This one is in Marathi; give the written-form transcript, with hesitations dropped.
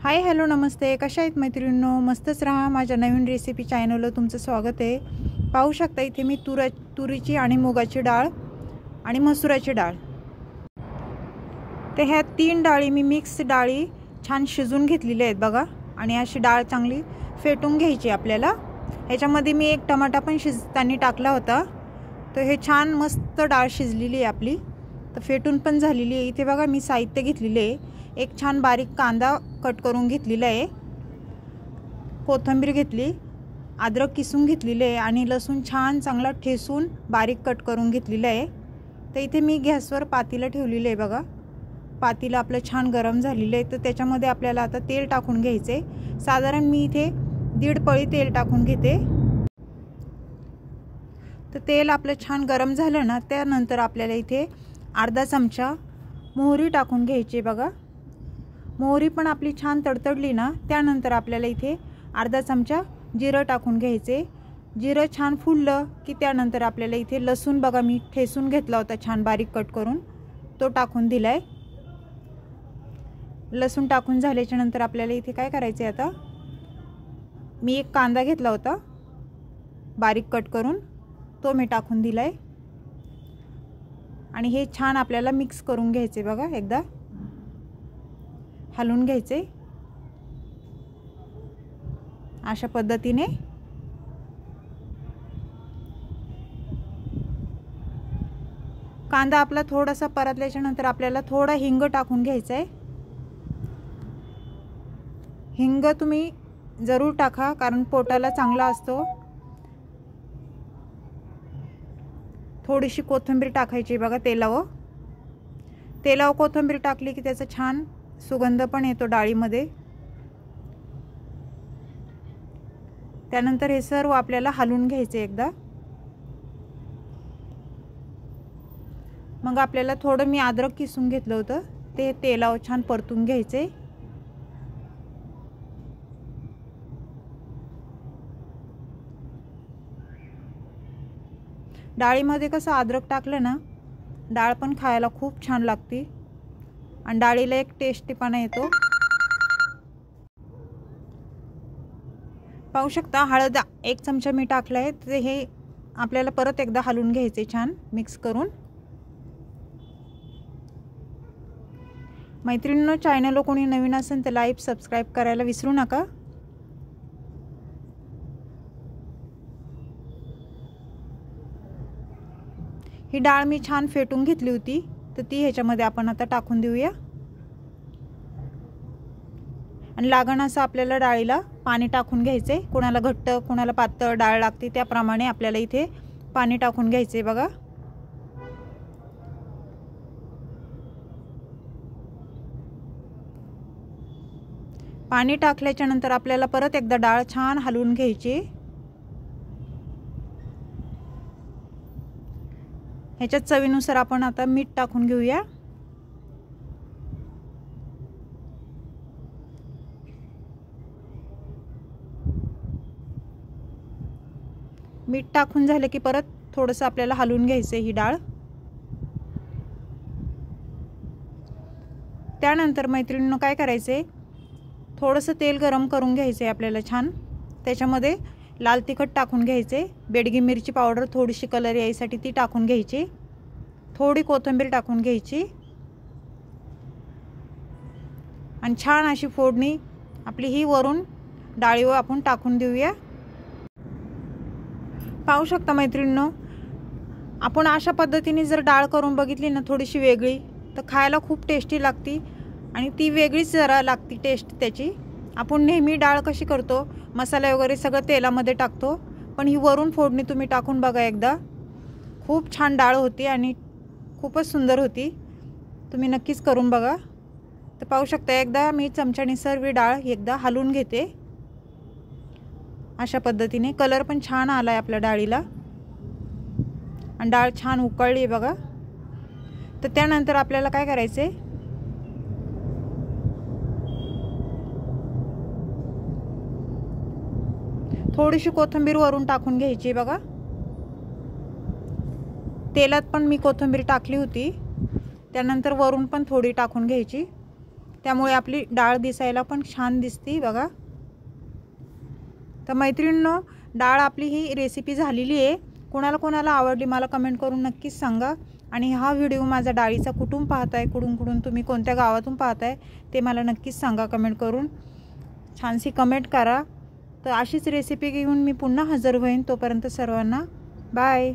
हाय हॅलो नमस्ते, कशा आहेत मैत्रिणींनो? मस्तच राहा. माझ्या नवीन रेसिपी चॅनलवर तुमचं स्वागत आहे. पाहू शकता इथे मी तुरीची आणि मुगाची डाळ आणि मसुराची डाळ, तर ह्या तीन डाळी मी मिक्स डाळी छान शिजून घेतलेल्या आहेत बघा. आणि अशी डाळ चांगली फेटून घ्यायची आपल्याला. ह्याच्यामध्ये मी एक टमाटा पण शिजताना टाकला होता, तर हे छान मस्त डाळ शिजलेली आहे आपली, तर फेटून पण झालेली आहे. इथे बघा मी साहित्य घेतलेले आहे. एक छान बारीक कांदा कट करून घेतलेला आहे, कोथिंबीर घेतली, अद्रक किसून घेतलेले आहे आणि लसूण छान चांगला ठेसून बारीक कट करून घेतलेला आहे. तर इथे मी गॅसवर पातेलं ठेवलेलं आहे बघा. पातेलं आपलं छान गरम झालेलं आहे, तर त्याच्यामध्ये आपल्याला आता तेल टाकून घ्यायचे. साधारण मी इथे 1.5 पळी तेल टाकून घेते. तर तेल आपलं छान गरम झालं ना, त्यानंतर आपल्याला इथे अर्धा चमचा मोहरी टाकून घ्यायची बघा. मोहरी पण आपली छान तडतडली ना, त्यानंतर आपल्याला इथे अर्धा चमचा जिरं टाकून घ्यायचे. जिरं छान फुललं की त्यानंतर आपल्याला इथे लसूण बघा मी ठेसून घेतला होता छान बारीक कट करून, तो टाकून दिलाय. लसूण टाकून झाल्याच्या नंतर आपल्याला इथे काय करायचं आहे, आता मी एक कांदा घेतला होता बारीक कट करून, तो मी टाकून दिलाय. आणि हे छान आपल्याला मिक्स करून घ्यायचे बघा. एकदा हलवून घ्यायचे अशा पद्धतीने. कांदा आपला थोडासा परतल्याच्या नंतर आपल्याला थोडा हिंग टाकून घ्यायचा आहे. हिंग तुम्ही जरूर टाका, कारण पोटाला चांगला असतो. थोडीशी कोथिंबीर टाकायची बघा. तेलावर कोथिंबीर टाकली की त्याचा छान सुगंध पण येतो डाळीमध्ये. त्यानंतर हे सर्व आपल्याला हलवून घ्यायचे एकदा. मग आपल्याला थोडं मी अद्रक किसून घेतलं होतं, ते तेलावर छान परतून घ्यायचे. डाळीमध्ये कसं अद्रक टाकलं ना, डाळ पण खायला खूप छान लागते आणि डाळीला एक टेस्टीपणा येतो. पाहू शकता हळद 1 चमचा मी टाकला आहे. तर हे आपल्याला परत एकदा हलवून घ्यायचे छान मिक्स करून. मैत्रिणींनो, चॅनलला कोणी नवीन असेल तर लाईक सबस्क्राईब करायला विसरू नका. ही डाळ मी छान फेटून घेतली होती, तर ती ह्याच्यामध्ये आपण आता टाकून देऊया. आणि लागण असं आपल्याला डाळीला पाणी टाकून घ्यायचे. कोणाला घट्ट कोणाला पातळ डाळ लागते त्याप्रमाणे आपल्याला इथे पाणी टाकून घ्यायचे बघा. पाणी टाकल्याच्या नंतर आपल्याला परत एकदा डाळ छान हलवून घ्यायची. ह्याच्यात चवीनुसार आपण आता मीठ टाकून घेऊया. मीठ टाकून झालं की परत थोडंसं आपल्याला हलवून घ्यायचं ही डाळ. त्यानंतर मैत्रिणींनो काय करायचे, थोडंसं तेल गरम करून घ्यायचे आपल्याला छान. त्याच्यामध्ये लाल तिखट टाकून घ्यायचे, बेडगी मिरची पावडर थोडीशी कलर यायसाठी ती टाकून घ्यायची, थोडी कोथिंबीर टाकून घ्यायची आणि छान अशी फोडणी आपली ही वरून डाळीवर आपण टाकून देऊया. पाहू शकता मैत्रिणींनो, आपण अशा पद्धतीने जर डाळ करून बघितली ना थोडीशी वेगळी, तर खायला खूप टेस्टी लागती आणि ती वेगळीच जरा लागती टेस्ट त्याची. आपण नेहमी डाळ कशी करतो, मसाला वगैरे सगळं तेलामध्ये टाकतो, पण ही वरून फोडणी तुम्ही टाकून बघा एकदा. खूप छान डाळ होती आणि खूपच सुंदर होती. तुम्ही नक्कीच करून बघा. तर पाहू शकता एकदा मी चमच्याने सर्व डाळ एकदा हलवून घेते अशा पद्धतीने. कलर पण छान आला आहे आपल्या डाळीला आणि डाळ छान उकळली आहे बघा. तर त्यानंतर आपल्याला काय करायचे, थोडीशी कोथिंबीर वरून टाकून घ्यायची बघा. तेलात पण मी कोथिंबीर टाकली होती, त्यानंतर वरून पण थोडी टाकून घ्यायची. त्यामुळे आपली डाळ दिसायला पण छान दिसते बघा। तर मैत्रिणींनो, डाळ आपली ही रेसिपी झालेली आहे। कोणाला कोणाला आवडली मला कमेंट करून नक्कीच सांगा। आणि हा व्हिडिओ माझा डाळीचा कुठून पाहताय, कुठून तुम्ही कोणत्या गावातून पाहताय ते मला नक्कीच सांगा कमेंट करून। छानशी कमेंट करा। तर अशीच रेसिपी घेऊन मी पुन्हा हजर होईन। तोपर्यंत सर्वांना बाय।